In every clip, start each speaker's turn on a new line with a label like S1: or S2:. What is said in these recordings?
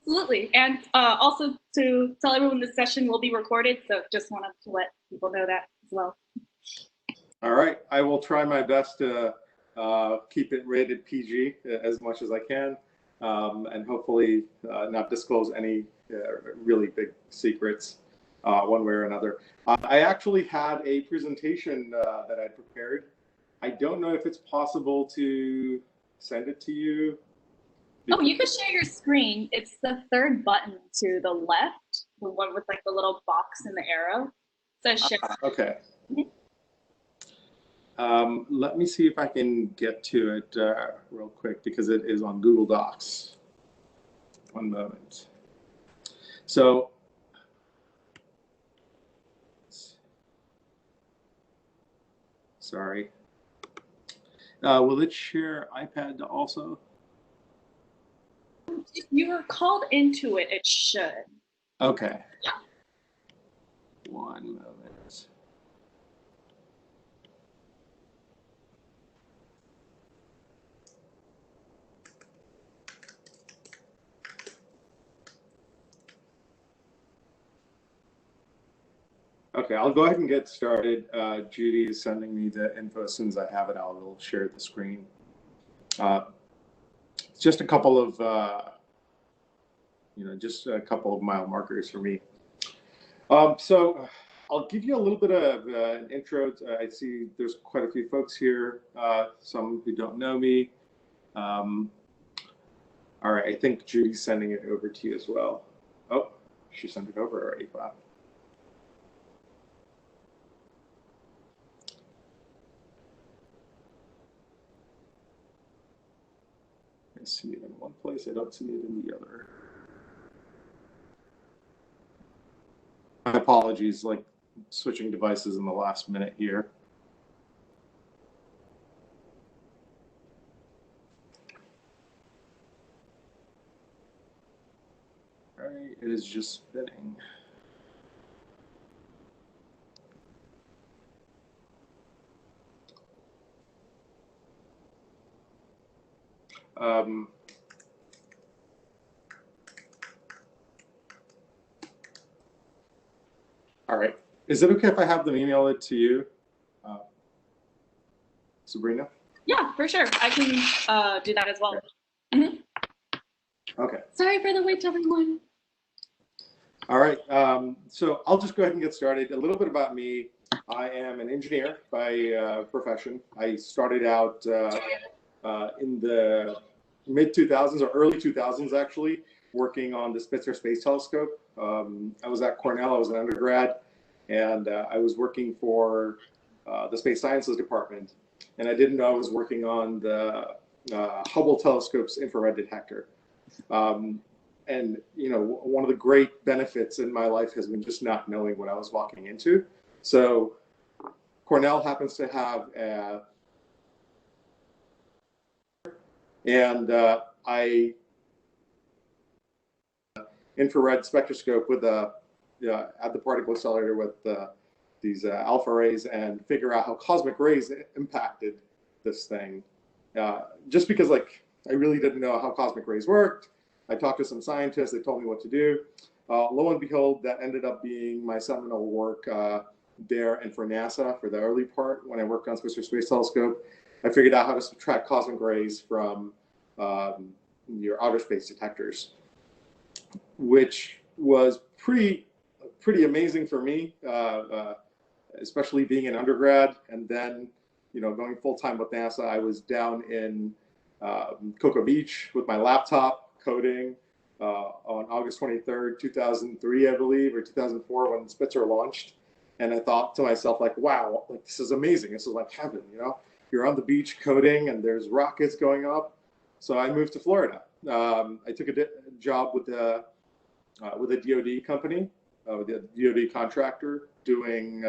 S1: Absolutely. And also to tell everyone this session will be recorded, so just wanted to let people know that as well.
S2: All right, I will try my best to keep it rated PG as much as I can, and hopefully not disclose any really big secrets one way or another. I actually had a presentation that I prepared. I don't know if it's possible to send it to you.
S1: Oh, you can share your screen. It's the third button to the left, the one with like the little box and the arrow. So share.
S2: Okay. Let me see if I can get to it real quick because it is on Google Docs. One moment. So, sorry. Will it share iPad also?
S1: If you were called into it, it should.
S2: Okay.
S1: Yeah.
S2: One moment. Okay, I'll go ahead and get started. Judy is sending me the info. As soon as I have it, I will share the screen. Just a couple of, just a couple of mile markers for me. So I'll give you a little bit of an intro. I see there's quite a few folks here, some who don't know me. All right, I think Judy's sending it over to you as well. Oh, she sent it over already. Wow. I see it in one place, I don't see it in the other. My apologies, like switching devices in the last minute here. All right, it is just spinning. All right. Is it okay if I have them email it to you, Sabrina?
S1: Yeah, for sure. I can do that as well.
S2: Okay.
S1: Sorry for the wait, everyone.
S2: All right. So I'll just go ahead and get started. A little bit about me. I am an engineer by profession. I started out in the mid 2000s or early 2000s, actually, working on the Spitzer Space Telescope. I was at Cornell. I was an undergrad, and I was working for the Space Sciences Department. And I didn't know I was working on the Hubble telescope's infrared detector. And one of the great benefits in my life has been just not knowing what I was walking into. So Cornell happens to have I infrared spectroscope with at the particle accelerator with these alpha rays and figure out how cosmic rays impacted this thing. Just because I really didn't know how cosmic rays worked. I talked to some scientists, they told me what to do. Lo and behold, that ended up being my seminal work there and for NASA for the early part when I worked on Spitzer Space Telescope. I figured out how to subtract cosmic rays from your outer space detectors, which was pretty amazing for me, especially being an undergrad. And then, going full-time with NASA, I was down in Cocoa Beach with my laptop coding on August 23rd, 2003, I believe, or 2004 when Spitzer launched. And I thought to myself, wow, this is amazing. This is like heaven, You're on the beach coding and there's rockets going up. So I moved to Florida. I took a job with a DoD company, with a DoD contractor, doing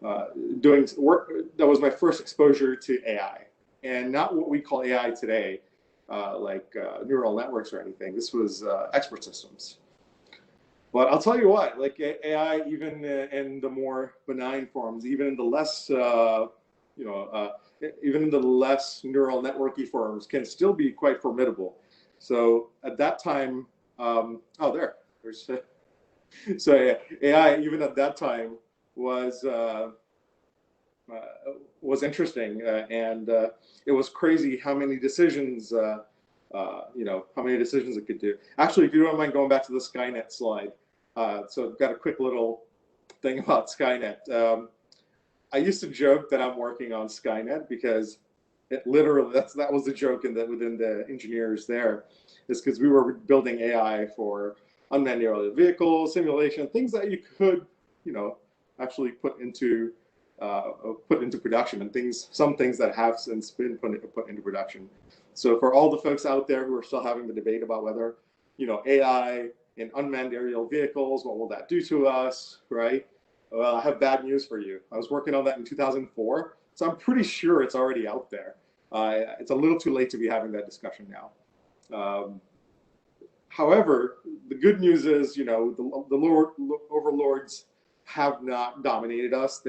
S2: work. That was my first exposure to AI, and not what we call AI today, neural networks or anything. This was expert systems. But I'll tell you what, AI, even in the more benign forms, even in the less, even in the less neural networky forms, can still be quite formidable. So at that time, Oh, there's so yeah, AI even at that time was uh, uh, was interesting, and it was crazy how many decisions how many decisions it could do. Actually, if you don't mind going back to the Skynet slide, so I've got a quick little thing about Skynet. I used to joke that I'm working on Skynet because it literally that was the joke within the engineers there, is because we were building AI for unmanned aerial vehicle simulation, things that you could, actually put into production, and some things that have since been put into production. So for all the folks out there who are still having the debate about whether, AI in unmanned aerial vehicles, what will that do to us, right? Well, I have bad news for you. I was working on that in 2004, so I'm pretty sure it's already out there. It's a little too late to be having that discussion now. However, the good news is, the overlords have not dominated us.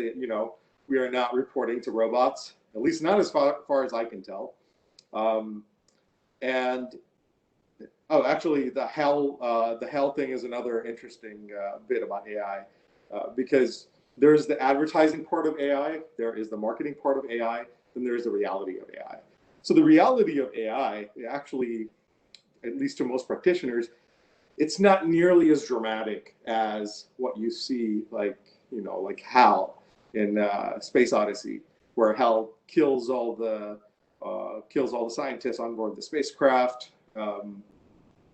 S2: We are not reporting to robots, at least not as far as I can tell. And oh, actually, the hell thing is another interesting bit about AI, because there's the advertising part of AI, there is the marketing part of AI, then there's the reality of AI. So the reality of AI, actually, at least to most practitioners, it's not nearly as dramatic as what you see, like Hal in Space Odyssey, where Hal kills all the scientists on board the spacecraft.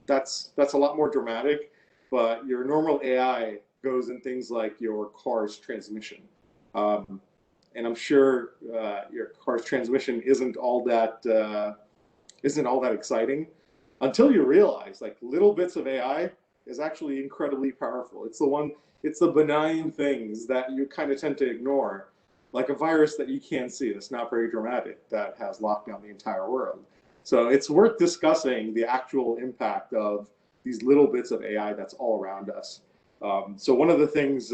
S2: That's a lot more dramatic, but your normal AI goes in things like your car's transmission, and I'm sure your car's transmission isn't all that exciting until you realize like little bits of AI is actually incredibly powerful. It's the benign things that you kind of tend to ignore, like a virus that you can't see that's not very dramatic that has locked down the entire world. So it's worth discussing the actual impact of these little bits of AI that's all around us. So one of the things,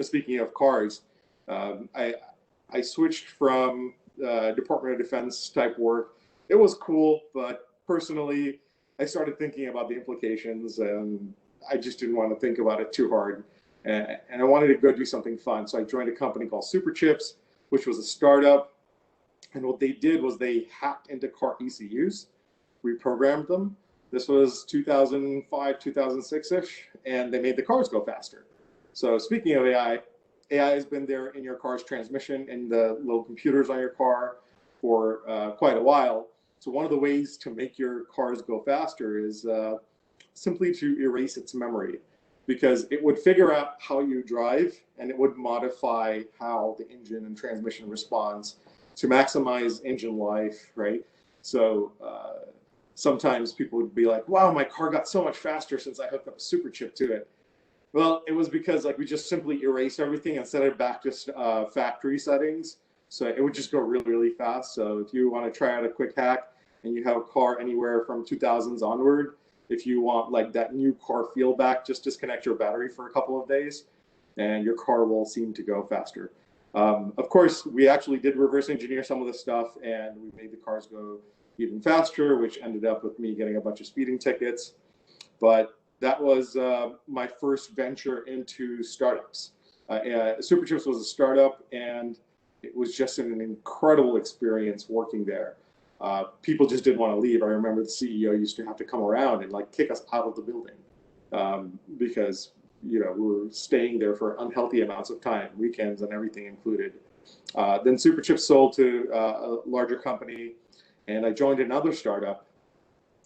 S2: speaking of cars, I switched from Department of Defense type work. It was cool, but personally, I started thinking about the implications, and I just didn't want to think about it too hard. And I wanted to go do something fun. So I joined a company called Superchips, which was a startup. And what they did was they hacked into car ECUs, reprogrammed them. This was 2005, 2006-ish, and they made the cars go faster. So speaking of AI, AI has been there in your car's transmission and the little computers on your car for quite a while. So one of the ways to make your cars go faster is simply to erase its memory, because it would figure out how you drive and it would modify how the engine and transmission responds to maximize engine life, right? So sometimes people would be like, wow, my car got so much faster since I hooked up a super chip to it. Well, it was because like we just simply erased everything and set it back to factory settings. So it would just go really, really fast. So if you want to try out a quick hack and you have a car anywhere from 2000s onward, if you want like that new car feel back, just disconnect your battery for a couple of days and your car will seem to go faster. Of course, we actually did reverse engineer some of the stuff and we made the cars go even faster, which ended up with me getting a bunch of speeding tickets. But that was my first venture into startups. Superchips was a startup, and it was just an incredible experience working there. People just didn't want to leave. I remember the CEO used to have to come around and like kick us out of the building because we were staying there for unhealthy amounts of time, weekends and everything included. Then Superchips sold to a larger company, and I joined another startup,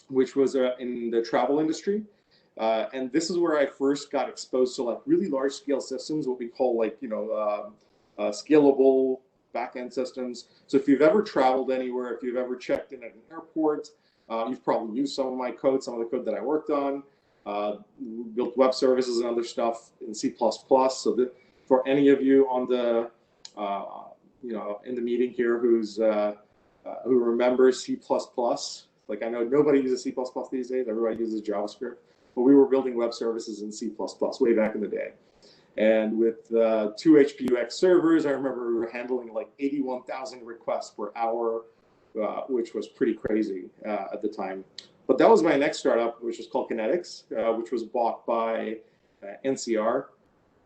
S2: which was in the travel industry. And this is where I first got exposed to like really large scale systems, what we call like, scalable backend systems. So if you've ever traveled anywhere, if you've ever checked in at an airport, you've probably used some of my code, some of the code that I worked on, built web services and other stuff in C++. So that for any of you on the, in the meeting here who remembers C++, like I know nobody uses C++ these days, everybody uses JavaScript. But we were building web services in C++ way back in the day. And with 2 HPUX servers, I remember we were handling like 81,000 requests per hour, which was pretty crazy at the time. But that was my next startup, which was called Kinetics, which was bought by NCR.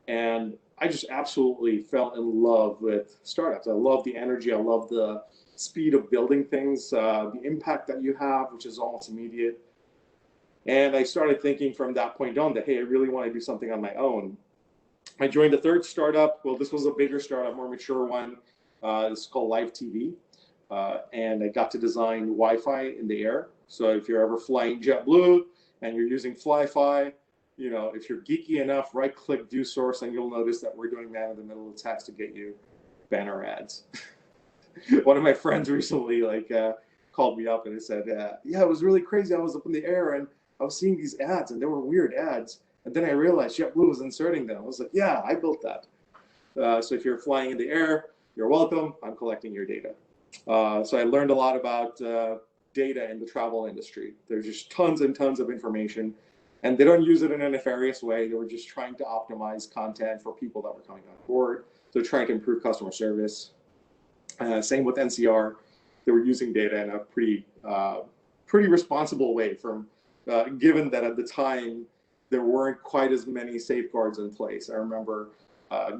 S2: And I just absolutely fell in love with startups. I love the energy. I love the speed of building things, the impact that you have, which is almost immediate. And I started thinking from that point on that, hey, I really want to do something on my own. I joined a third startup. Well, this was a bigger startup, more mature one. This is called Live TV. And I got to design Wi-Fi in the air. So if you're ever flying JetBlue and you're using Fly-Fi, you know, if you're geeky enough, right-click View Source, and you'll notice that we're doing man-in-the-middle attacks to get you banner ads. One of my friends recently called me up and he said, yeah, it was really crazy. I was up in the air and I was seeing these ads and they were weird ads. And then I realized JetBlue was inserting them. I was like, yeah, I built that. So if you're flying in the air, you're welcome. I'm collecting your data. So I learned a lot about data in the travel industry. There's just tons and tons of information. And they don't use it in a nefarious way. They were just trying to optimize content for people that were coming on board. They're trying to improve customer service. Same with NCR. They were using data in a pretty responsible way, from given that at the time there weren't quite as many safeguards in place. I remember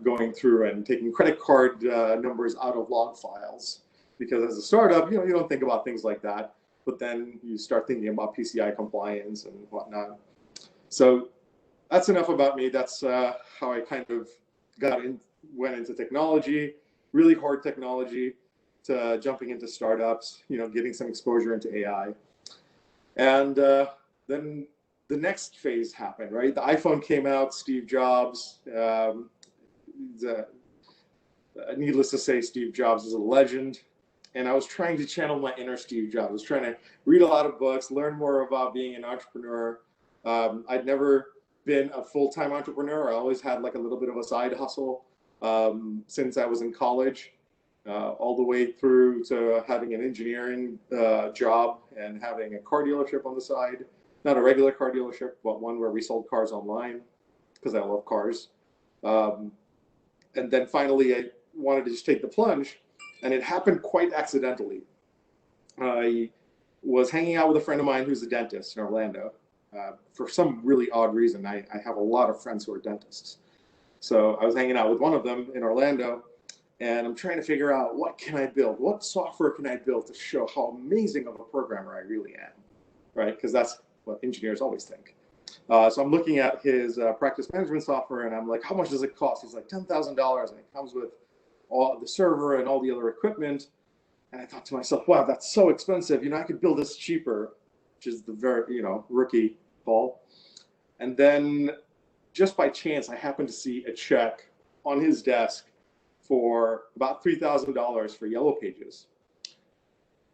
S2: going through and taking credit card numbers out of log files, because as a startup, you don't think about things like that. But then you start thinking about PCI compliance and whatnot. So that's enough about me. That's how I kind of went into technology, really hard technology, to jumping into startups, getting some exposure into AI. And then the next phase happened, right? The iPhone came out, Steve Jobs. Needless to say, Steve Jobs is a legend. And I was trying to channel my inner Steve Jobs. I was trying to read a lot of books, learn more about being an entrepreneur. I'd never been a full-time entrepreneur. I always had like a little bit of a side hustle since I was in college, all the way through to having an engineering job and having a car dealership on the side. Not a regular car dealership, but one where we sold cars online, because I love cars. And then finally, I wanted to just take the plunge, and it happened quite accidentally. I was hanging out with a friend of mine who's a dentist in Orlando. For some really odd reason, I have a lot of friends who are dentists. So I was hanging out with one of them in Orlando, and I'm trying to figure out, what can I build? What software can I build to show how amazing of a programmer I really am, right? Because that's what engineers always think. So I'm looking at his practice management software, and I'm like, how much does it cost? He's like, $10,000, and it comes with all the server and all the other equipment. And I thought to myself, wow, that's so expensive. I could build this cheaper, which is the very, rookie call. And then just by chance, I happened to see a check on his desk for about $3,000 for Yellow Pages.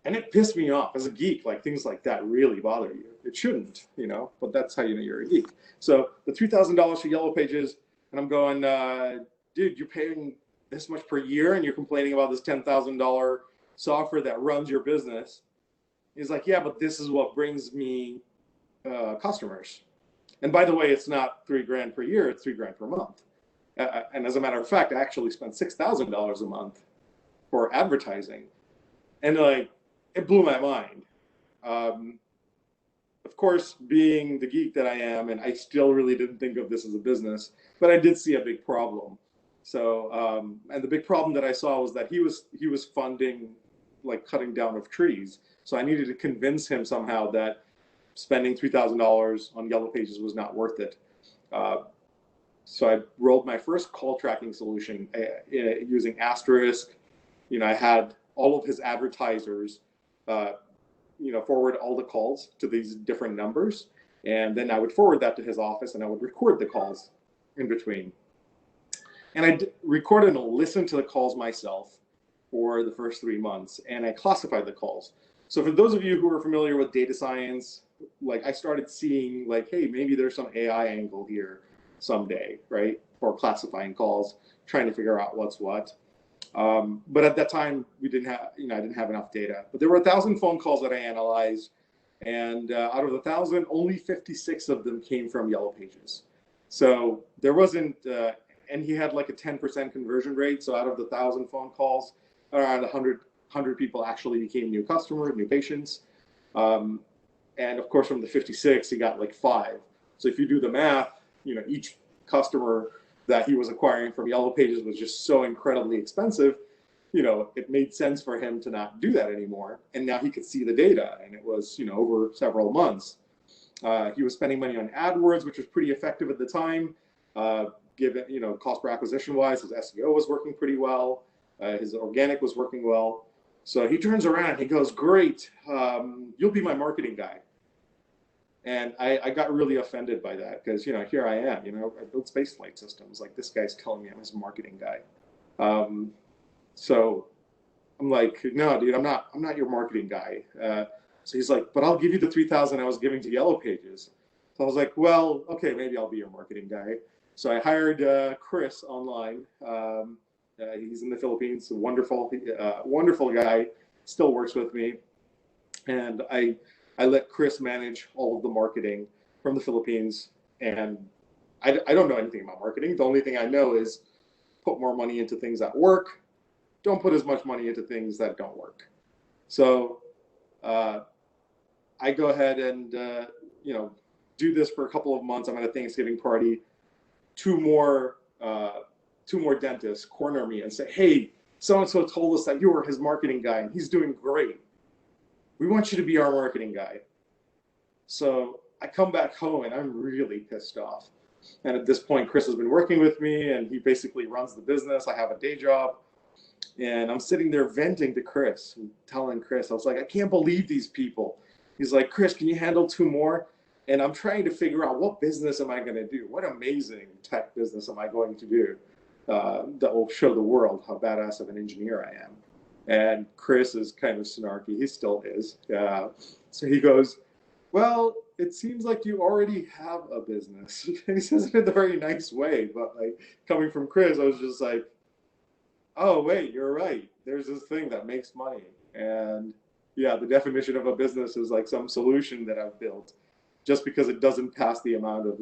S2: And it pissed me off as a geek. Like, things like that really bother you. It shouldn't, but that's how you know you're a geek. So the $3,000 for Yellow Pages, and I'm going, dude, you're paying this much per year and you're complaining about this $10,000 software that runs your business. He's like, yeah, but this is what brings me customers. And by the way, it's not $3,000 per year, it's $3,000 per month. And as a matter of fact, I actually spent $6,000 a month for advertising. And it blew my mind. Of course, being the geek that I am, and I still really didn't think of this as a business, but I did see a big problem. So, and the big problem that I saw was that he was funding like cutting down of trees. So I needed to convince him somehow that spending $3,000 on Yellow Pages was not worth it. So I rolled my first call tracking solution using Asterisk. I had all of his advertisers, forward all the calls to these different numbers. And then I would forward that to his office, and I would record the calls in between. And I recorded and listened to the calls myself for the first 3 months, and I classified the calls. So for those of you who are familiar with data science, I started seeing hey, maybe there's some AI angle here someday, right? For classifying calls, trying to figure out what's what. But at that time, I didn't have enough data. But there were 1,000 phone calls that I analyzed, and out of the 1,000, only 56 of them came from Yellow Pages. So there wasn't, and he had like a 10% conversion rate. So out of the 1,000 phone calls, around 100 people actually became new customers, new patients. And of course, from the 56, he got like 5. So if you do the math, each customer that he was acquiring from Yellow Pages was just so incredibly expensive. It made sense for him to not do that anymore. And now he could see the data, and it was, over several months. He was spending money on AdWords, which was pretty effective at the time. Given, cost per acquisition wise, his SEO was working pretty well. His organic was working well. So he turns around and he goes, great, you'll be my marketing guy. And I got really offended by that because, here I am, I build spaceflight systems. Like, this guy's telling me I'm his marketing guy. So I'm like, no, dude, I'm not your marketing guy. So he's like, but I'll give you the 3,000 I was giving to Yellow Pages. So I was like, well, okay, maybe I'll be your marketing guy. So I hired Chris online. He's in the Philippines, a wonderful guy, still works with me. And I let Chris manage all of the marketing from the Philippines. And I don't know anything about marketing. The only thing I know is put more money into things that work. Don't put as much money into things that don't work. So I go ahead and, do this for a couple of months. I'm at a Thanksgiving party. Two more dentists corner me and say, hey, so-and-so told us that you were his marketing guy and he's doing great. We want you to be our marketing guy. So I come back home and I'm really pissed off. And at this point, Chris has been working with me and he basically runs the business. I have a day job. And I'm sitting there venting to Chris and telling Chris, I was like, I can't believe these people. He's like, Chris, can you handle 2 more? And I'm trying to figure out, what business am I going to do? What amazing tech business am I going to do that will show the world how badass of an engineer I am? And Chris is kind of snarky. He still is. So he goes, well, it seems like you already have a business. And he says it in a very nice way. But like, coming from Chris, I was just like, oh, wait, you're right. There's this thing that makes money. And yeah, the definition of a business is like some solution that I've built. Just because it doesn't pass the amount of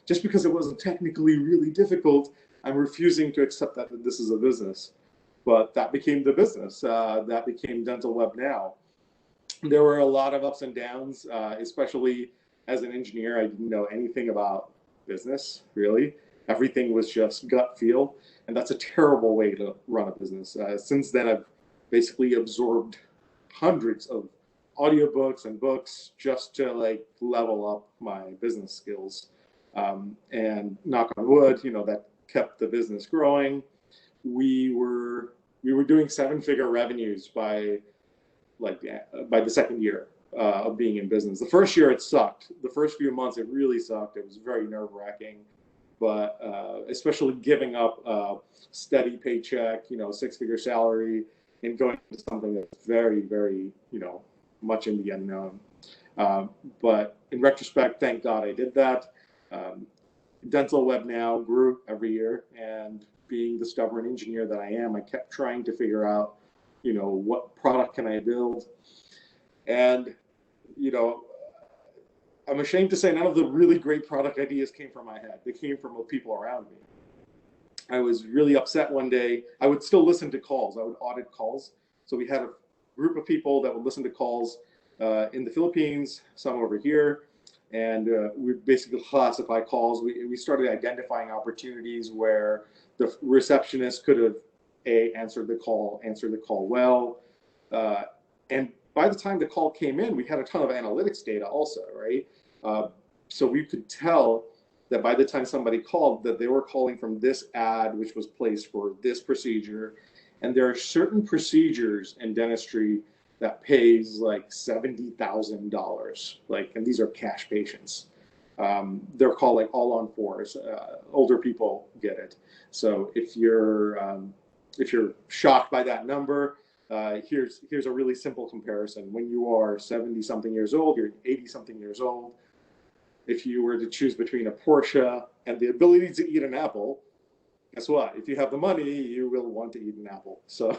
S2: just because it wasn't technically really difficult, I'm refusing to accept that this is a business. But that became the business. That became Dental Web Now. There were a lot of ups and downs, especially as an engineer. I didn't know anything about business, really. Everything was just gut feel. And that's a terrible way to run a business. Since then, I've basically absorbed hundreds of audiobooks and books just to level up my business skills. And knock on wood, that kept the business growing. We were doing 7-figure revenues by the second year of being in business. The first year it sucked. The first few months it really sucked. It was very nerve-wracking. But especially giving up a steady paycheck, 6-figure salary, and going into something that's very, very, much in the unknown. But in retrospect, thank God I did that. Dental Web Now grew every year, and being the stubborn engineer that I am, I kept trying to figure out, what product can I build? And, I'm ashamed to say none of the really great product ideas came from my head. They came from the people around me. I was really upset one day. I would still listen to calls. I would audit calls. So we had a group of people that would listen to calls in the Philippines, some over here, and we basically classify calls. We started identifying opportunities where the receptionist could have answered the call well, and by the time the call came in, we had a ton of analytics data also, right? So we could tell that by the time somebody called, that they were calling from this ad, which was placed for this procedure. And there are certain procedures in dentistry that pays like $70,000, and these are cash patients. They're called all-on-4s. Older people get it. So if you're shocked by that number, here's a really simple comparison. When you are 70-something years old, you're 80-something years old. If you were to choose between a Porsche and the ability to eat an apple, guess what? If you have the money, you will want to eat an apple. So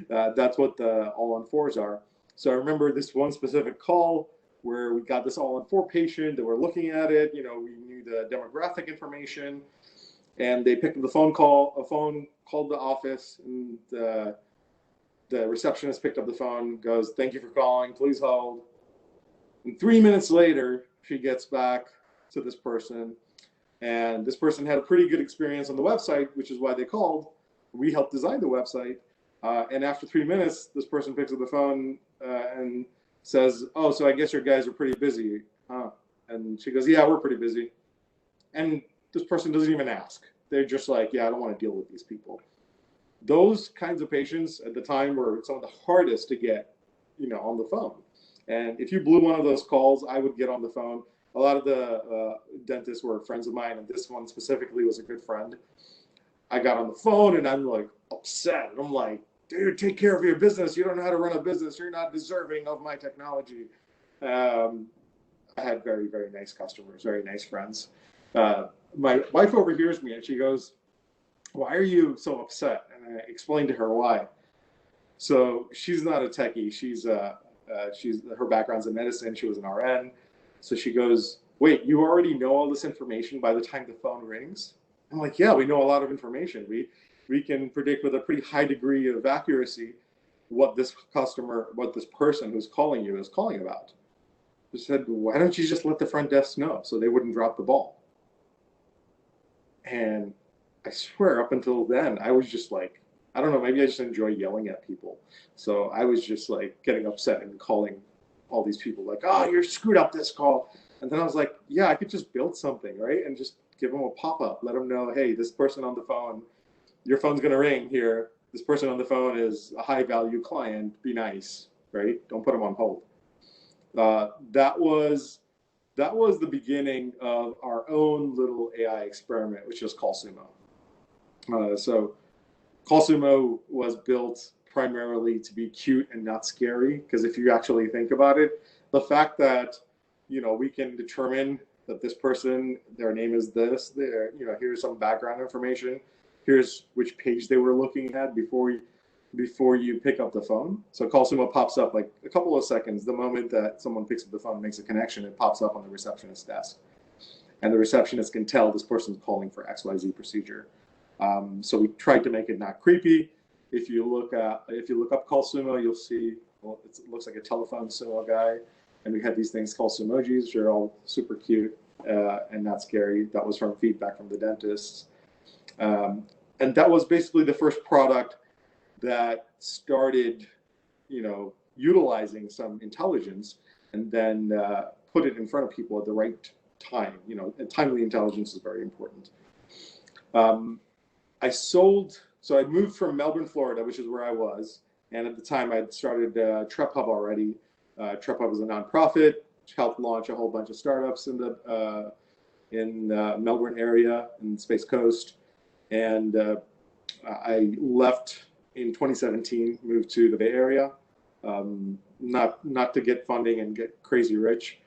S2: that's what the all-on-4s are. So I remember this one specific call where we got this all-on-4 patient that we're looking at it. We knew the demographic information, and they picked up the phone, called the office, and the receptionist picked up the phone, goes, "Thank you for calling, please hold." And 3 minutes later, she gets back to this person, and this person had a pretty good experience on the website, which is why they called. We helped design the website. And after 3 minutes, this person picks up the phone and says, "Oh, so I guess your guys are pretty busy, huh?" And she goes, "Yeah, we're pretty busy." And this person doesn't even ask. They're just like, "Yeah, I don't want to deal with these people." Those kinds of patients at the time were some of the hardest to get, on the phone. And if you blew one of those calls, I would get on the phone. A lot of the dentists were friends of mine, and this one specifically was a good friend. I got on the phone and I'm like upset. I'm like, "Dude, take care of your business. You don't know how to run a business. You're not deserving of my technology." I had very, very nice customers, very nice friends. My wife overhears me and she goes, "Why are you so upset?" And I explained to her why. So she's not a techie. She's her background's in medicine. She was an RN. So she goes, "Wait, you already know all this information by the time the phone rings?" I'm like, "Yeah, we know a lot of information. We can predict with a pretty high degree of accuracy what this person who's calling you is calling about." She said, "Why don't you just let the front desk know so they wouldn't drop the ball?" And I swear, up until then, I was just like, I don't know, maybe I just enjoy yelling at people. So I was just like getting upset and calling all these people like, "Oh, you're screwed up this call." And then I was like, yeah, I could just build something, right? And just give them a pop-up, let them know, "Hey, this person on the phone, your phone's going to ring here. This person on the phone is a high-value client. Be nice, right? Don't put them on hold." That was the beginning of our own little AI experiment, which was CallSumo. So CallSumo was built primarily to be cute and not scary, because if you actually think about it, the fact that we can determine that this person, their name is this, here's some background information, here's which page they were looking at before you pick up the phone. So CallSumo pops up like a couple of seconds. The moment that someone picks up the phone, makes a connection, it pops up on the receptionist's desk. And the receptionist can tell this person's calling for XYZ procedure. So we tried to make it not creepy. If you look up CallSumo, you'll see, well, it looks like a telephone sumo guy. And we had these things called sumojis, which are all super cute and not scary. That was from feedback from the dentists. And that was basically the first product that started, utilizing some intelligence and then put it in front of people at the right time. And timely intelligence is very important. So I moved from Melbourne, Florida, which is where I was. And at the time I'd started TrepHub already. TrepHub is a nonprofit, which helped launch a whole bunch of startups in the Melbourne area and Space Coast. And I left in 2017, moved to the Bay Area, not to get funding and get crazy rich,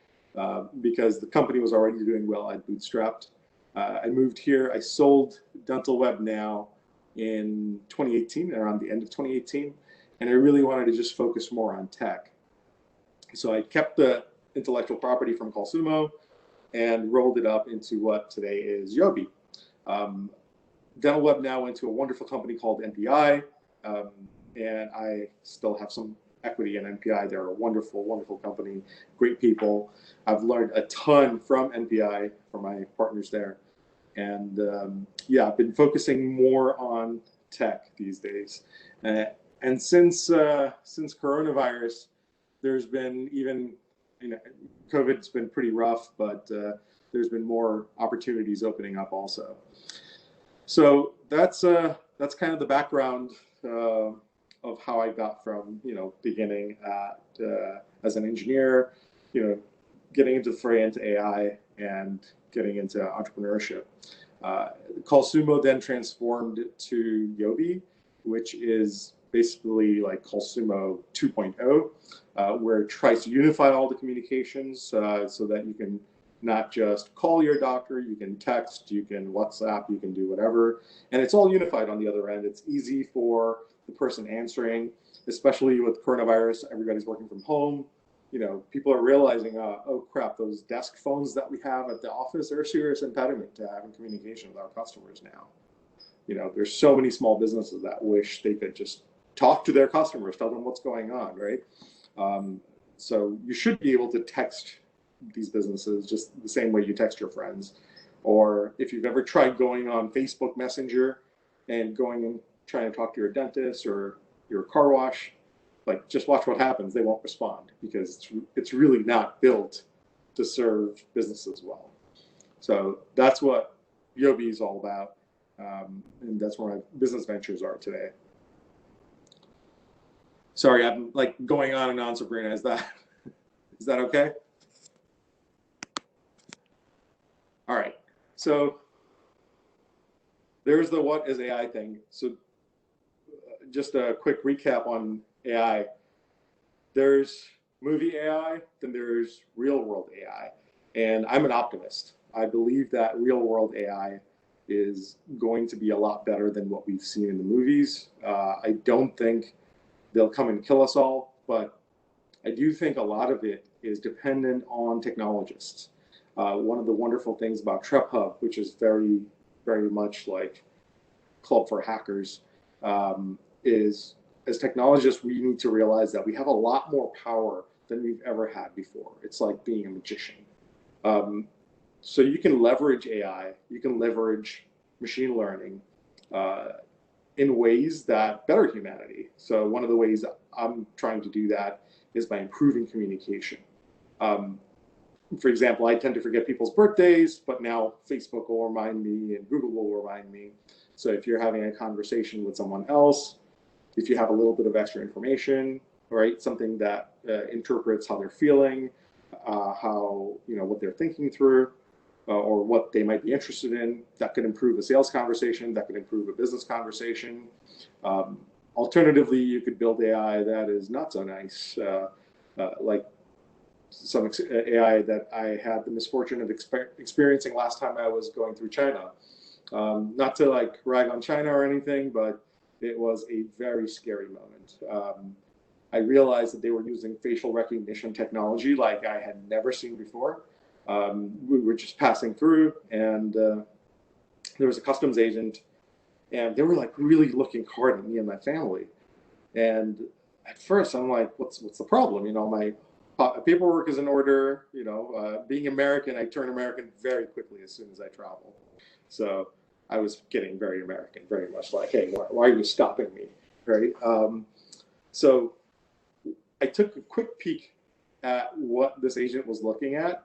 S2: because the company was already doing well. I'd bootstrapped. I moved here. I sold Dental Web Now in 2018, around the end of 2018, and I really wanted to just focus more on tech. So I kept the intellectual property from CallSumo and rolled it up into what today is Yobi. Dental Web Now went to a wonderful company called NPI, and I still have some equity in NPI. They're a wonderful, wonderful company, great people. I've learned a ton from NPI, from my partners there. And yeah, I've been focusing more on tech these days. And since coronavirus, there's been COVID's been pretty rough, but there's been more opportunities opening up also. So that's kind of the background of how I got from beginning at as an engineer, getting into the fray into AI and getting into entrepreneurship. CallSumo then transformed to Yobi, which is basically like CallSumo 2.0, where it tries to unify all the communications so that you can not just call your doctor, you can text, you can WhatsApp, you can do whatever. And it's all unified on the other end. It's easy for the person answering, especially with coronavirus, everybody's working from home. People are realizing, oh crap, those desk phones that we have at the office are a serious impediment to having communication with our customers now. There's so many small businesses that wish they could just talk to their customers, tell them what's going on, right? So you should be able to text these businesses just the same way you text your friends. Or if you've ever tried going on Facebook Messenger and going and trying to talk to your dentist or your car wash, like just watch what happens. They won't respond because it's really not built to serve businesses well. So that's what Yobi is all about. And that's where my business ventures are today. Sorry, I'm like going on and on, Sabrina. Is that okay? All right. So there's the what is AI thing. So just a quick recap on AI. There's movie AI, then there's real world AI. And I'm an optimist. I believe that real world AI is going to be a lot better than what we've seen in the movies. I don't think they'll come and kill us all, but I do think a lot of it is dependent on technologists. One of the wonderful things about TrepHub, which is very, very much like Club for Hackers, is as technologists, we need to realize that we have a lot more power than we've ever had before. It's like being a magician. So you can leverage AI, you can leverage machine learning in ways that better humanity. So one of the ways I'm trying to do that is by improving communication. For example, I tend to forget people's birthdays, but now Facebook will remind me and Google will remind me. So if you're having a conversation with someone else, if you have a little bit of extra information, right, something that interprets how they're feeling, how, what they're thinking through, or what they might be interested in, that could improve a sales conversation, that could improve a business conversation. Alternatively, you could build AI that is not so nice, like some AI that I had the misfortune of experiencing last time I was going through China. Not to like rag on China or anything, but it was a very scary moment. I realized that they were using facial recognition technology like I had never seen before. We were just passing through, and there was a customs agent, and they were like really looking hard at me and my family. And at first, I'm like, "What's the problem?" My paperwork is in order. Being American, I turn American very quickly as soon as I travel. So I was getting very American, very much like, "Hey, why are you stopping me?" Right? So I took a quick peek at what this agent was looking at.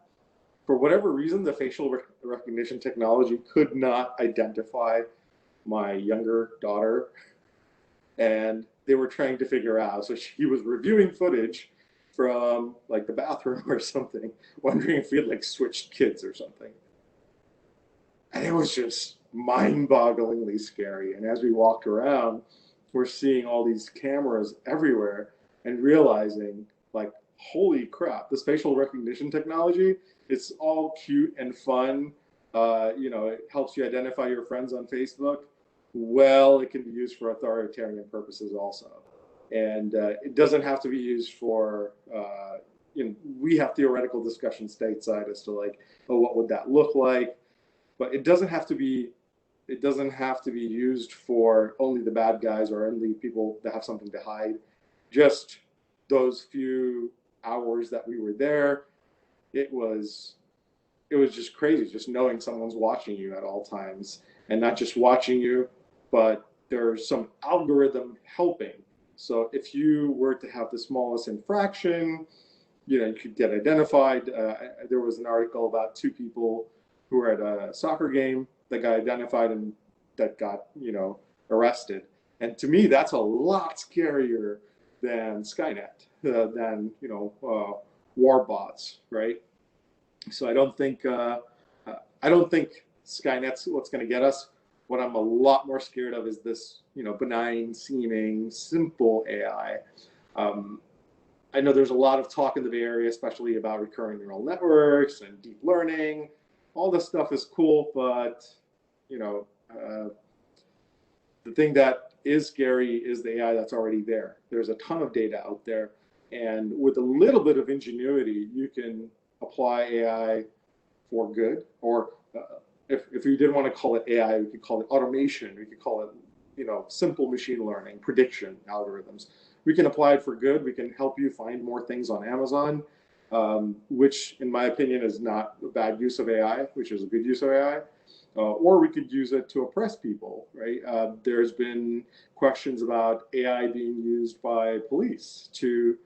S2: For whatever reason, the facial recognition technology could not identify my younger daughter, and they were trying to figure out. So she was reviewing footage from like the bathroom or something, wondering if we had like switched kids or something. And it was just mind-bogglingly scary. And as we walked around, we're seeing all these cameras everywhere and realizing, like, holy crap, this facial recognition technology, it's all cute and fun. It helps you identify your friends on Facebook. Well, it can be used for authoritarian purposes also. And it doesn't have to be used for, we have theoretical discussions stateside as to like, oh, what would that look like? But it doesn't have to be used for only the bad guys or only people that have something to hide. Just those few hours that we were there, it was just crazy, just knowing someone's watching you at all times, and not just watching you, but there's some algorithm helping. So if you were to have the smallest infraction, you could get identified. There was an article about two people who were at a soccer game that got identified and that got, arrested. And to me, that's a lot scarier than Skynet, than, war bots, right? So I don't think Skynet's what's going to get us. What I'm a lot more scared of is this, benign seeming, simple AI. I know there's a lot of talk in the Bay Area, especially about recurrent neural networks and deep learning. All this stuff is cool, but the thing that is scary is the AI that's already there. There's a ton of data out there, and with a little bit of ingenuity, you can apply AI for good. Or if you didn't want to call it AI, we could call it automation. We could call it, simple machine learning, prediction algorithms. we can apply it for good. We can help you find more things on Amazon, which in my opinion is not a bad use of AI, which is a good use of AI. Or we could use it to oppress people, right? There's been questions about AI being used by police to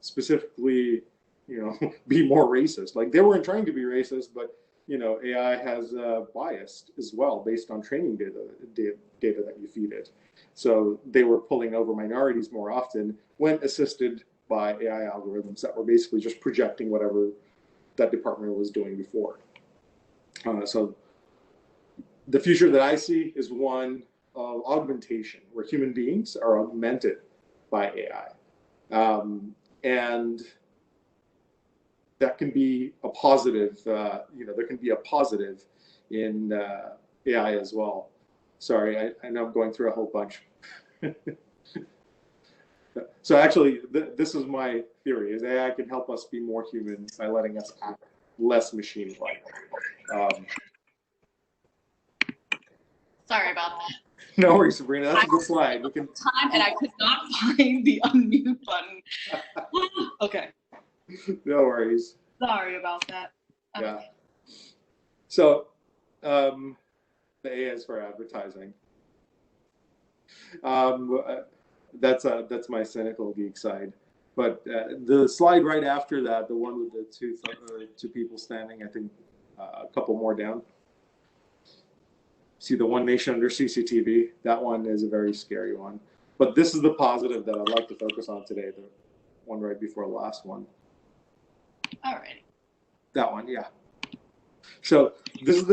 S2: specifically, be more racist. Like they weren't trying to be racist, but AI has biased as well based on training data that you feed it. So they were pulling over minorities more often when assisted by AI algorithms that were basically just projecting whatever that department was doing before. So the future that I see is one of augmentation, where human beings are augmented by AI. And that can be a positive, there can be a positive in AI as well. Sorry, I know I'm going through a whole bunch. So actually, this is my theory, is AI can help us be more human by letting us act less machine-like.
S1: Sorry about that.
S2: No worries, Sabrina. That's a good slide. We can
S1: time, and I could not find the unmute button. Okay.
S2: No worries.
S1: Sorry about that. Okay.
S2: Yeah. So, the A is for advertising. That's my cynical geek side. But the slide right after that, the one with the two people standing, I think a couple more down. See the one nation under CCTV? That one is a very scary one. But this is the positive that I'd like to focus on today, the one right before the last one.
S1: All right.
S2: That one, yeah. So this is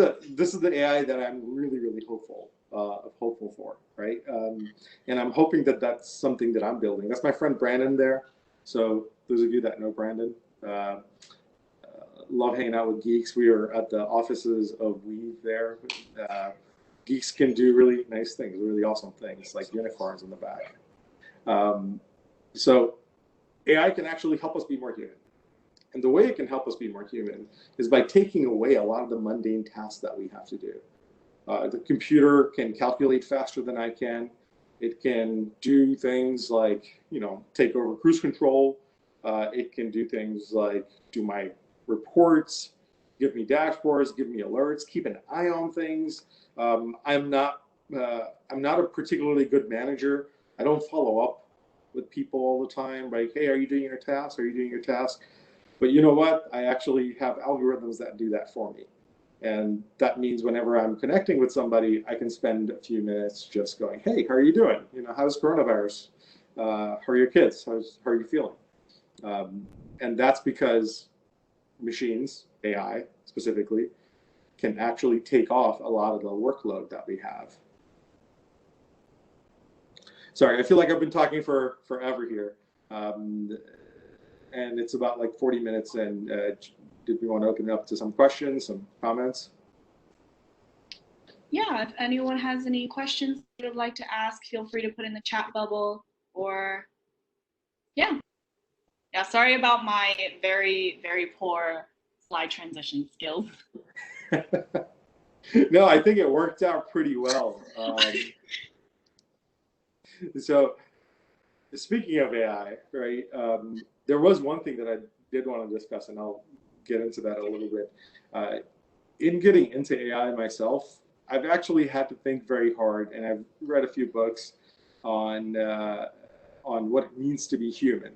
S2: the AI that I'm really hopeful for, right? And I'm hoping that that's something that I'm building. That's my friend Brandon there. So those of you that know Brandon, love hanging out with geeks. We are at the offices of Weave there. Geeks can do really nice things, really awesome things, like unicorns in the back. So AI can actually help us be more human. And the way it can help us be more human is by taking away a lot of the mundane tasks that we have to do. The computer can calculate faster than I can. It can do things like, take over cruise control. It can do things like do my reports, give me dashboards, give me alerts, keep an eye on things. I'm not a particularly good manager. I don't follow up with people all the time. Like, hey, are you doing your task? Are you doing your task? But you know what? I actually have algorithms that do that for me. And that means whenever I'm connecting with somebody, I can spend a few minutes just going, hey, how are you doing? How's coronavirus? How are your kids? How are you feeling? And that's because machines, AI specifically, can actually take off a lot of the workload that we have. Sorry, I feel like I've been talking for forever here. And it's about like 40 minutes. And did we want to open it up to some questions, some comments?
S1: Yeah, if anyone has any questions they would like to ask, feel free to put in the chat bubble or, yeah. Yeah, sorry about my very poor slide transition skills.
S2: No, I think it worked out pretty well. So speaking of AI, right, there was one thing that I did want to discuss, and I'll get into that a little bit. In getting into AI myself, I've actually had to think very hard, and I've read a few books on what it means to be human.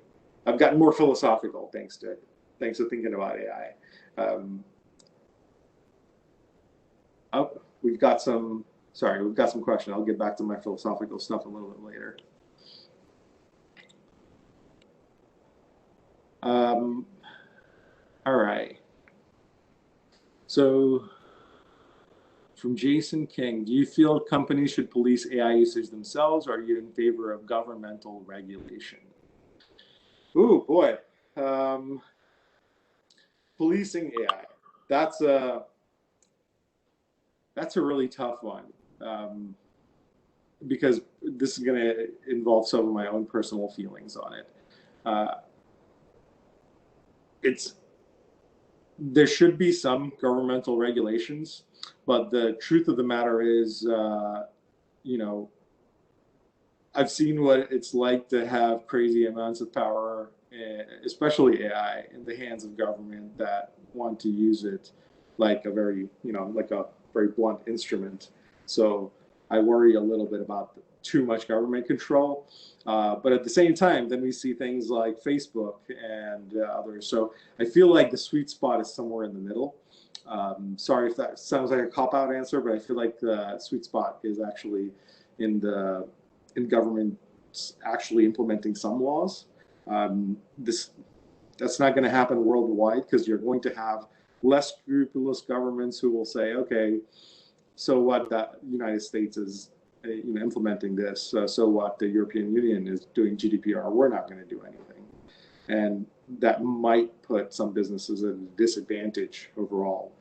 S2: I've gotten more philosophical thanks to thinking about AI. We've got some questions. I'll get back to my philosophical stuff a little bit later. All right. So from Jason King, do you feel companies should police AI usage themselves, or are you in favor of governmental regulation? Ooh, boy. Policing AI. That's a really tough one, because this is going to involve some of my own personal feelings on it. There should be some governmental regulations, but the truth of the matter is, I've seen what it's like to have crazy amounts of power, especially AI, in the hands of government that want to use it like a very, like a very blunt instrument. So I worry a little bit about too much government control. But at the same time, then we see things like Facebook and others. So I feel like the sweet spot is somewhere in the middle. Sorry if that sounds like a cop-out answer, but I feel like the sweet spot is actually in government actually implementing some laws. That's not going to happen worldwide because you're going to have less scrupulous governments who will say, okay, so what, that United States is implementing this, so what, the European Union is doing GDPR, we're not going to do anything. And that might put some businesses at a disadvantage overall.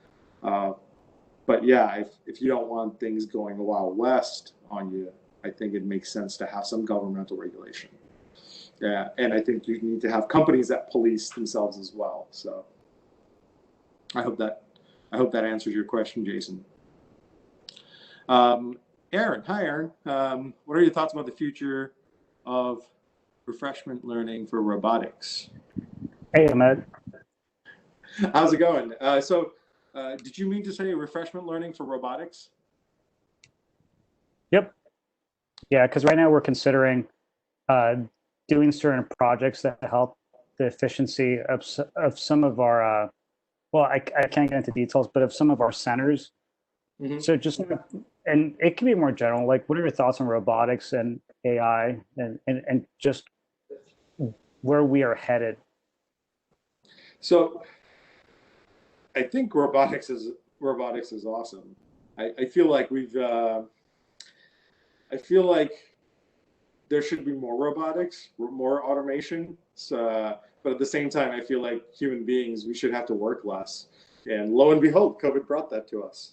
S2: But yeah, if you don't want things going a Wild West on you, I think it makes sense to have some governmental regulation. Yeah, and I think you need to have companies that police themselves as well. So I hope that answers your question, Jason. Aaron, hi Aaron. What are your thoughts about the future of refreshment learning for robotics?
S3: Hey, Ahmed.
S2: How's it going? Did you mean to say refreshment learning for robotics?
S3: Yep. Yeah, because right now we're considering doing certain projects that help the efficiency of some of our, well, I can't get into details, but of some of our centers. Mm-hmm. So just, and it can be more general, like what are your thoughts on robotics and AI and just where we are headed?
S2: So I think robotics is awesome. I feel like I feel like there should be more robotics, more automation. But at the same time, I feel like human beings, we should have to work less. And lo and behold, COVID brought that to us.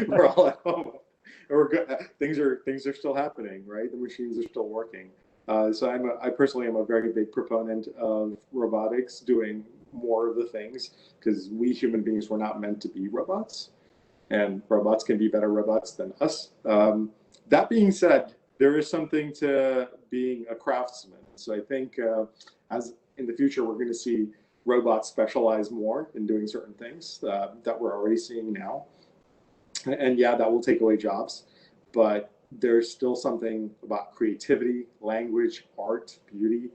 S2: We're all at home. We're good. Things are still happening, right? The machines are still working. So I personally am a very big proponent of robotics doing more of the things, because we human beings were not meant to be robots, and robots can be better robots than us. That being said, there is something to being a craftsman. So I think as in the future, we're going to see robots specialize more in doing certain things that we're already seeing now. And yeah, that will take away jobs, but there's still something about creativity, language, art, beauty,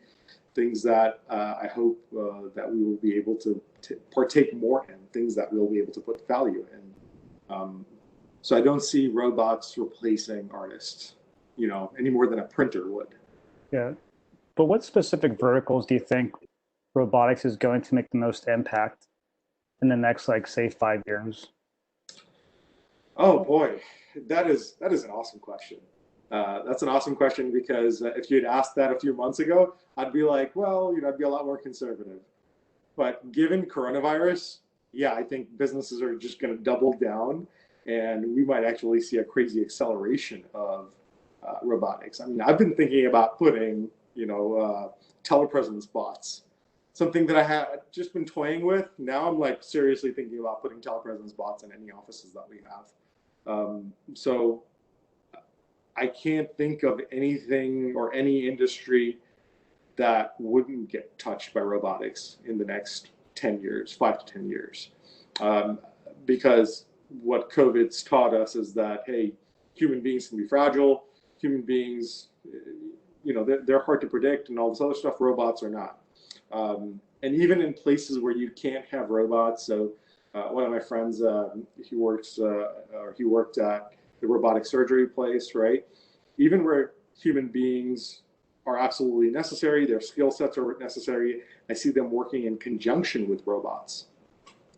S2: things that I hope that we will be able to partake more in, things that we'll be able to put value in. So I don't see robots replacing artists, any more than a printer would.
S3: Yeah. But what specific verticals do you think robotics is going to make the most impact in the next, like, say, 5 years?
S2: Oh boy, that is an awesome question. That's an awesome question, because if you'd asked that a few months ago, I'd be like, well, I'd be a lot more conservative. But given coronavirus, yeah, I think businesses are just going to double down, and we might actually see a crazy acceleration of robotics. I mean, I've been thinking about putting, telepresence bots, something that I had just been toying with. Now I'm like seriously thinking about putting telepresence bots in any offices that we have. So I can't think of anything or any industry that wouldn't get touched by robotics in the next 10 years, 5 to 10 years. Because what COVID's taught us is that, hey, human beings can be fragile. Human beings, they're hard to predict, and all this other stuff. Robots are not. And even in places where you can't have robots, so one of my friends, he worked at the robotic surgery place, right? Even where human beings are absolutely necessary, their skill sets are necessary, I see them working in conjunction with robots.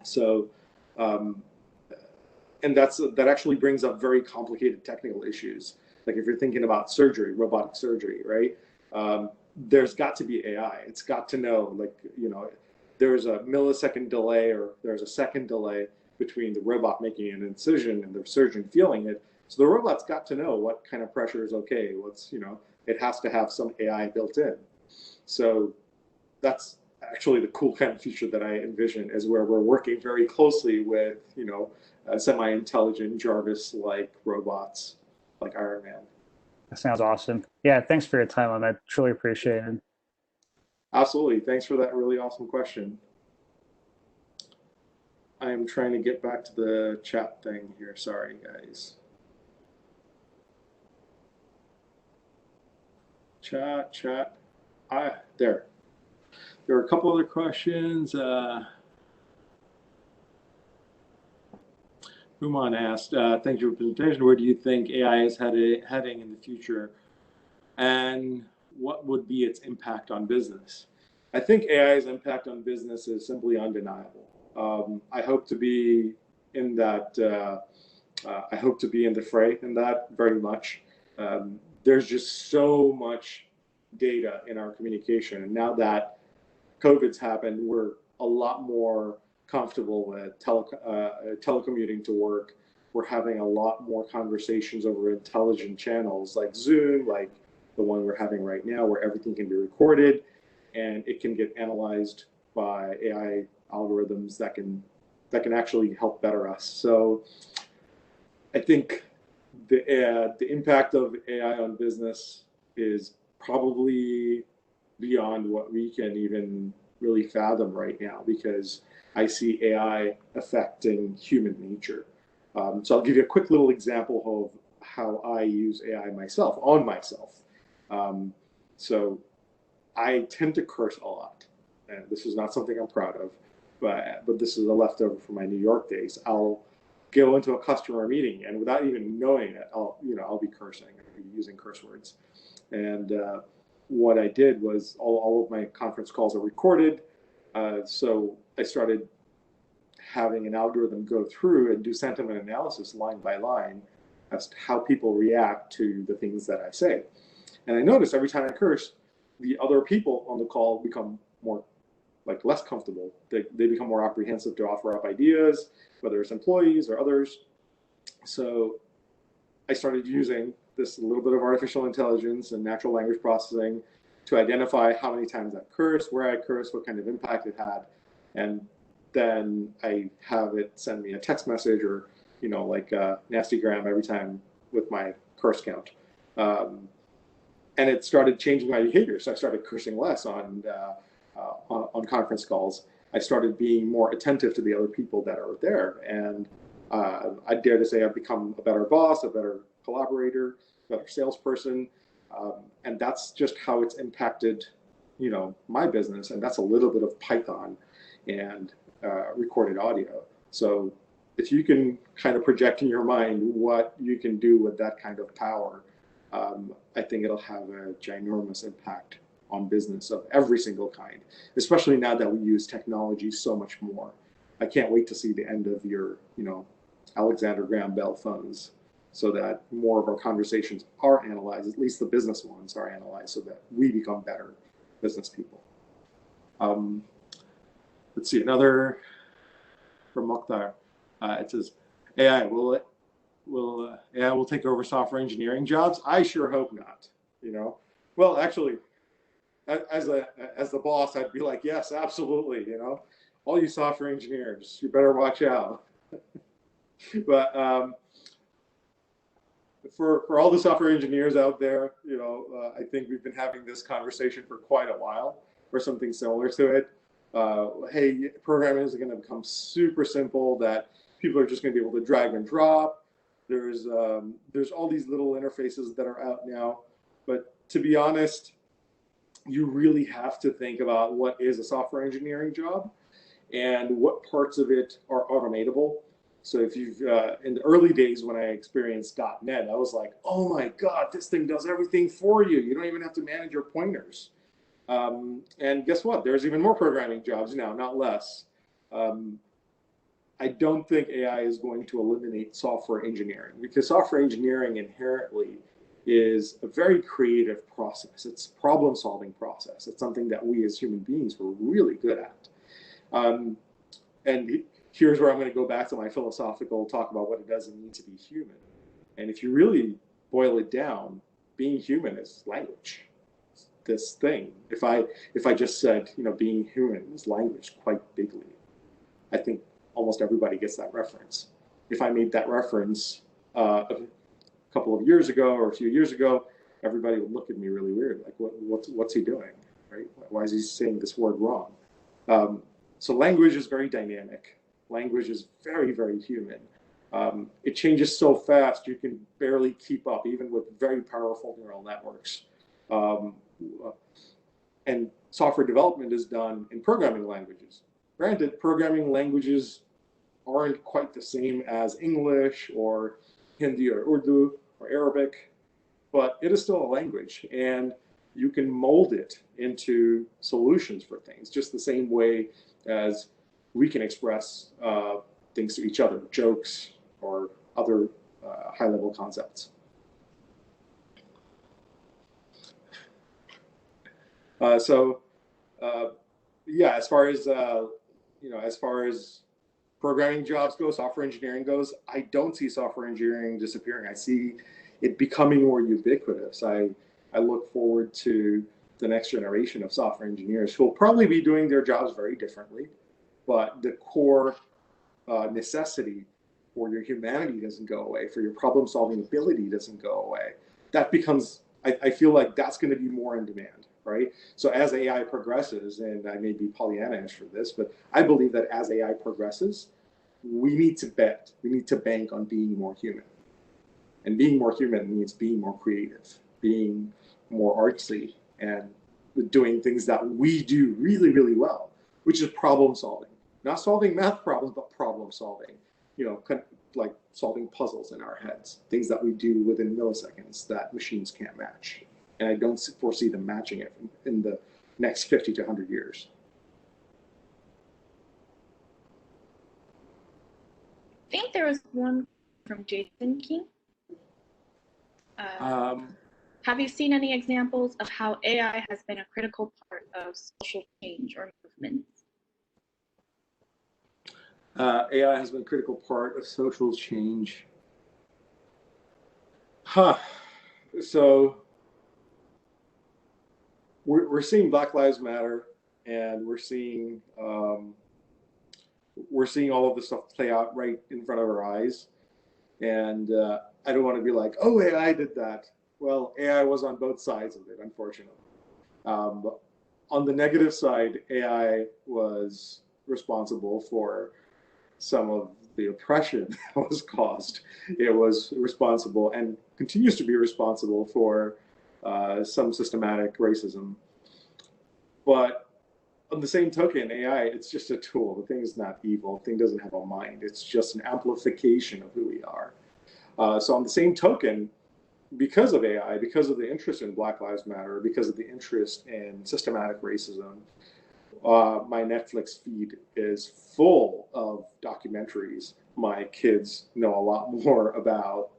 S2: So, and that actually brings up very complicated technical issues. Like if you're thinking about surgery, robotic surgery, right? There's got to be AI. It's got to know, there's a millisecond delay or there's a second delay between the robot making an incision and the surgeon feeling it. So the robot's got to know what kind of pressure is okay. It has to have some AI built in. So that's actually the cool kind of future that I envision, is where we're working very closely with, semi-intelligent Jarvis-like robots like Iron Man.
S3: That sounds awesome. Yeah, thanks for your time on that. Truly appreciate it.
S2: Absolutely. Thanks for that really awesome question. I'm trying to get back to the chat thing here. Sorry, guys. Chat. There. There are a couple other questions. Human asked, thank you for the presentation. Where do you think AI is heading in the future? And what would be its impact on business? I think AI's impact on business is simply undeniable. I hope to be in that. I hope to be in the fray in that very much. There's just so much data in our communication, and now that COVID's happened, we're a lot more comfortable with telecommuting to work. We're having a lot more conversations over intelligent channels like Zoom, like the one we're having right now, where everything can be recorded and it can get analyzed by AI algorithms that can actually help better us. So I think the impact of AI on business is probably beyond what we can even really fathom right now, because I see AI affecting human nature. So I'll give you a quick little example of how I use AI myself, on myself. So I tend to curse a lot, and this is not something I'm proud of, but this is a leftover from my New York days. I'll go into a customer meeting, and without even knowing it, I'll be cursing, I'll be using curse words. And what I did was all of my conference calls are recorded. So I started having an algorithm go through and do sentiment analysis line by line as to how people react to the things that I say. And I noticed every time I curse, the other people on the call become more, like, less comfortable. They become more apprehensive to offer up ideas, whether it's employees or others. So I started using this little bit of artificial intelligence and natural language processing to identify how many times I cursed, where I cursed, what kind of impact it had. And then I have it send me a text message or, like a nastygram every time with my curse count. And it started changing my behavior. So I started cursing less on conference calls. I started being more attentive to the other people that are there. And I dare to say I've become a better boss, a better collaborator, a better salesperson. And that's just how it's impacted, my business. And that's a little bit of Python and recorded audio. So if you can kind of project in your mind what you can do with that kind of power, I think it'll have a ginormous impact on business of every single kind, especially now that we use technology so much more. I can't wait to see the end of your, Alexander Graham Bell phones, so that more of our conversations are analyzed, at least the business ones are analyzed, so that we become better business people. Let's see, another from Mokhtar. It says, AI will take over software engineering jobs? I sure hope not. Well, actually, as the boss, I'd be like, yes, absolutely. All you software engineers, you better watch out. But for all the software engineers out there, I think we've been having this conversation for quite a while, or something similar to it. Hey, programming is going to become super simple, that people are just going to be able to drag and drop. There's all these little interfaces that are out now. But to be honest, you really have to think about what is a software engineering job and what parts of it are automatable. So if you've, in the early days when I experienced .NET, I was like, oh my God, this thing does everything for you. You don't even have to manage your pointers. And guess what? There's even more programming jobs now, not less. I don't think AI is going to eliminate software engineering, because software engineering inherently is a very creative process. It's a problem-solving process. It's something that we as human beings were really good at. And here's where I'm going to go back to my philosophical talk about what it does mean to be human. And if you really boil it down, being human is language. This thing. If I just said, being human is language quite bigly, I think almost everybody gets that reference. If I made that reference a couple of years ago or a few years ago, everybody would look at me really weird, like what's he doing, right? Why is he saying this word wrong? So language is very dynamic. Language is very, very human. It changes so fast you can barely keep up, even with very powerful neural networks. And software development is done in programming languages. Granted, programming languages aren't quite the same as English or Hindi or Urdu or Arabic, but it is still a language, and you can mold it into solutions for things, just the same way as we can express things to each other, jokes or other high-level concepts. Yeah, as far as as far as programming jobs go, software engineering goes, I don't see software engineering disappearing. I see it becoming more ubiquitous. I look forward to the next generation of software engineers who will probably be doing their jobs very differently, but the core necessity for your humanity doesn't go away, for your problem-solving ability doesn't go away. That becomes, I feel like that's going to be more in demand, right? So as AI progresses, and I may be Pollyannish for this, but I believe that as AI progresses, we need to bank on being more human. And being more human means being more creative, being more artsy, and doing things that we do really, really well, which is problem solving. Not solving math problems, but problem solving. Like solving puzzles in our heads, things that we do within milliseconds that machines can't match. And I don't foresee them matching it in the next 50 to 100 years.
S1: I think there was one from Jason King. Have you seen any examples of how AI has been a critical part of social change or movements?
S2: AI has been a critical part of social change. So we're seeing Black Lives Matter, and we're seeing all of this stuff play out right in front of our eyes. And I don't want to be like, oh, AI did that. Well, AI was on both sides of it, unfortunately. On the negative side, AI was responsible for some of the oppression that was caused. It was responsible and continues to be responsible for some systematic racism. But on the same token, AI, it's just a tool. The thing is not evil. The thing doesn't have a mind. It's just an amplification of who we are. So on the same token, because of AI, because of the interest in Black Lives Matter, because of the interest in systematic racism, my Netflix feed is full of documentaries. My kids know a lot more about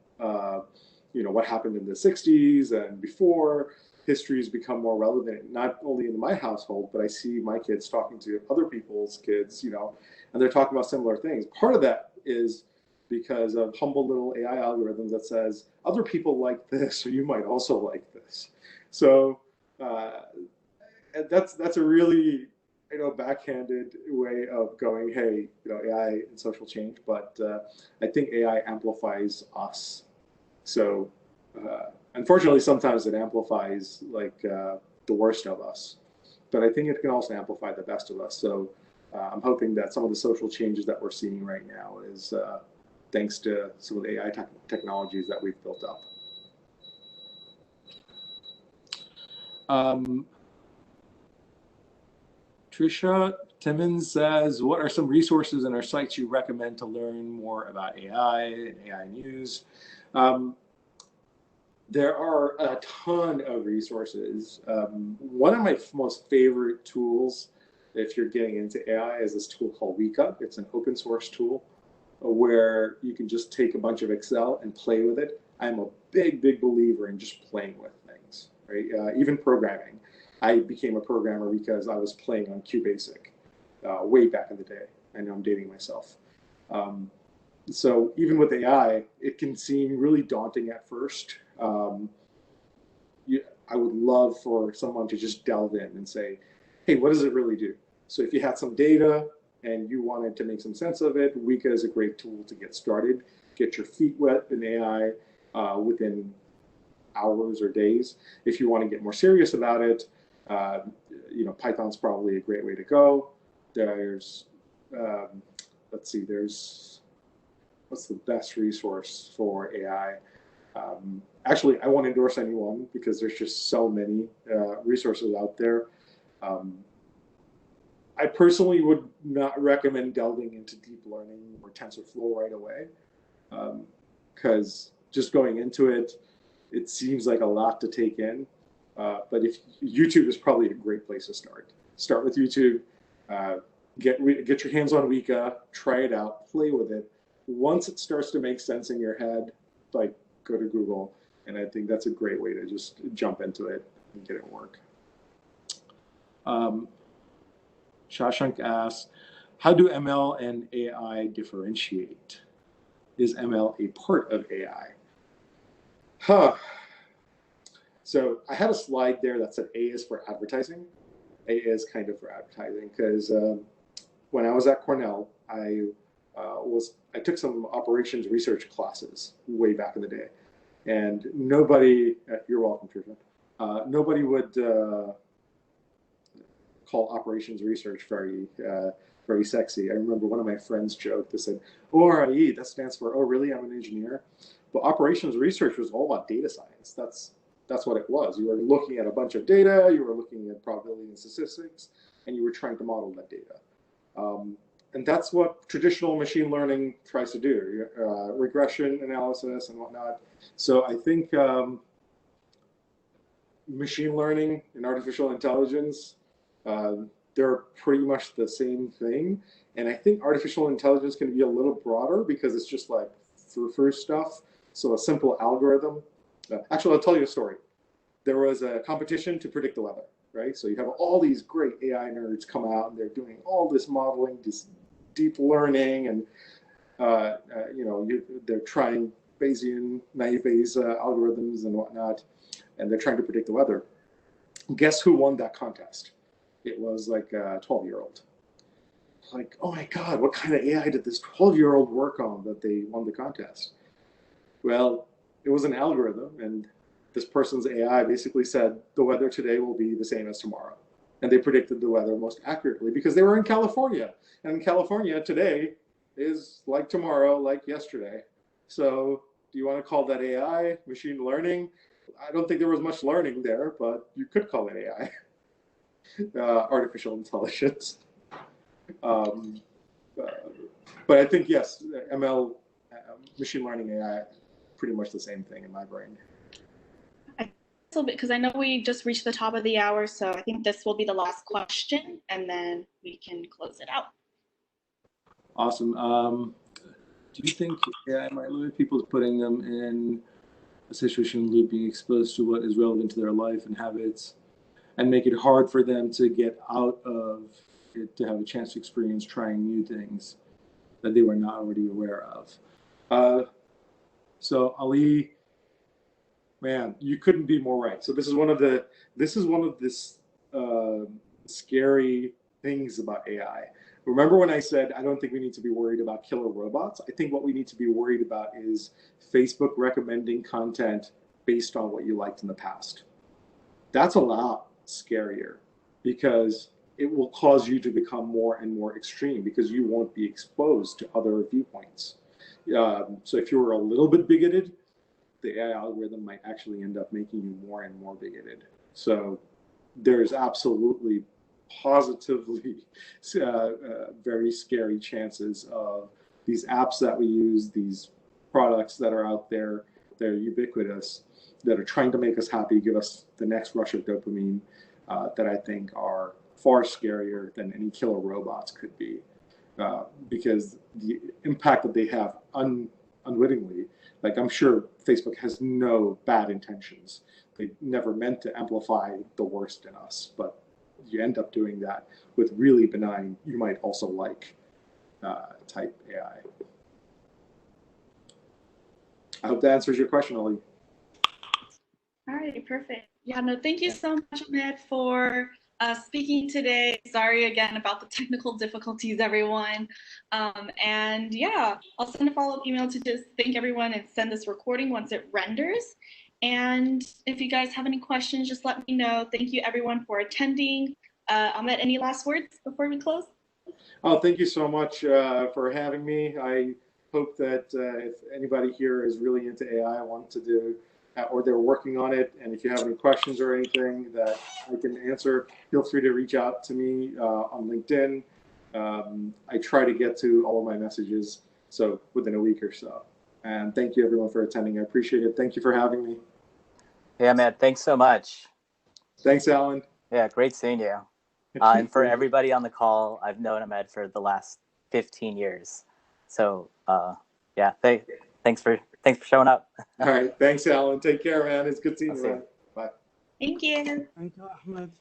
S2: what happened in the 60s and before. History has become more relevant, not only in my household, but I see my kids talking to other people's kids, and they're talking about similar things. Part of that is because of humble little AI algorithms that says, other people like this, so you might also like this. So that's a really backhanded way of going, hey, AI and social change, but I think AI amplifies us. So unfortunately, sometimes it amplifies the worst of us, but I think it can also amplify the best of us. So I'm hoping that some of the social changes that we're seeing right now is thanks to some of the AI technologies that we've built up. Trisha Timmons says, what are some resources in our sites you recommend to learn more about AI and AI news? There are a ton of resources. One of my most favorite tools, if you're getting into AI, is this tool called Weka. It's an open source tool where you can just take a bunch of Excel and play with it. I'm a big, big believer in just playing with things, right? Even programming. I became a programmer because I was playing on QBasic way back in the day. I know I'm dating myself. So even with AI, it can seem really daunting at first. I would love for someone to just delve in and say, hey, what does it really do? So if you had some data and you wanted to make some sense of it, Weka is a great tool to get started, get your feet wet in AI within hours or days. If you want to get more serious about it, Python's probably a great way to go. There's, let's see, what's the best resource for AI? Actually, I won't endorse anyone because there's just so many resources out there. I personally would not recommend delving into deep learning or TensorFlow right away, because just going into it, it seems like a lot to take in. But if YouTube is probably a great place to start. Start with YouTube, get your hands on Weka, try it out, play with it. Once it starts to make sense in your head, like, go to Google. And I think that's a great way to just jump into it and get it work. Shashank asks, how do ML and AI differentiate? Is ML a part of AI? So I had a slide there that said A is for advertising. A is kind of for advertising because when I was at Cornell, I took some operations research classes way back in the day, and nobody, you're welcome, Trisha, nobody would call operations research very sexy. I remember one of my friends joked, they said, ORIE, that stands for, oh really, I'm an engineer. But operations research was all about data science. That's what it was. You were looking at a bunch of data, you were looking at probability and statistics, and you were trying to model that data. And that's what traditional machine learning tries to do, regression analysis and whatnot. So I think machine learning and artificial intelligence, they're pretty much the same thing. And I think artificial intelligence can be a little broader because it's just like frou-frou stuff. So a simple algorithm. Actually, I'll tell you a story. There was a competition to predict the weather, right? So you have all these great AI nerds come out and they're doing all this modeling, this deep learning, and they're trying Bayesian, naive Bayes algorithms and whatnot, and they're trying to predict the weather. Guess who won that contest? It was like a 12-year-old. Like, oh my God, what kind of AI did this 12-year-old work on that they won the contest? Well, it was an algorithm, and this person's AI basically said the weather today will be the same as tomorrow. And they predicted the weather most accurately because they were in California. And in California today is like tomorrow, like yesterday. So do you want to call that AI, machine learning? I don't think there was much learning there, but you could call it AI, artificial intelligence. But I think, yes, ML, machine learning, AI, pretty much the same thing in my brain.
S1: Because I know we just reached the top of the hour, so I think this will be the last question, and then we can close it out.
S4: Awesome. Do you think AI might limit people putting them in a situation of being exposed to what is relevant to their life and habits, and make it hard for them to get out of it, to have a chance to experience trying new things that they were not already aware of? So Ali, man, you couldn't be more right. So this is one of the scary things about AI. Remember when I said I don't think we need to be worried about killer robots? I think what we need to be worried about is Facebook recommending content based on what you liked in the past. That's a lot scarier because it will cause you to become more and more extreme because you won't be exposed to other viewpoints. So if you were a little bit bigoted, the AI algorithm might actually end up making you more and more bigoted. So there's absolutely, positively very scary chances of these apps that we use, these products that are out there, they're ubiquitous, that are trying to make us happy, give us the next rush of dopamine, that I think are far scarier than any killer robots could be. Because the impact that they have unwittingly, like I'm sure Facebook has no bad intentions. They never meant to amplify the worst in us, but you end up doing that with really benign, you might also like type AI. I hope that answers your question, Ali.
S1: All right, perfect. Yeah, no, thank you so much, Ahmed, for speaking today. Sorry again about the technical difficulties, everyone. And yeah, I'll send a follow-up email to just thank everyone and send this recording once it renders. And if you guys have any questions, just let me know. Thank you everyone for attending. Ahmed, any last words before we close?
S2: Oh, thank you so much for having me. I hope that if anybody here is really into AI, want to do, or they're working on it, and if you have any questions or anything that I can answer, feel free to reach out to me on LinkedIn. I try to get to all of my messages, so within a week or so. And thank you everyone for attending. I appreciate it. Thank you for having me.
S5: Yeah, man. Thanks so much.
S2: Thanks, Alan.
S5: Yeah, great seeing you. And for everybody on the call, I've known Ahmed for the last 15 years. So yeah, thanks for showing up.
S2: All right. Thanks, Alan. Take care, man. It's good seeing you, man. Bye.
S1: Thank you.
S6: Thank you, Ahmed.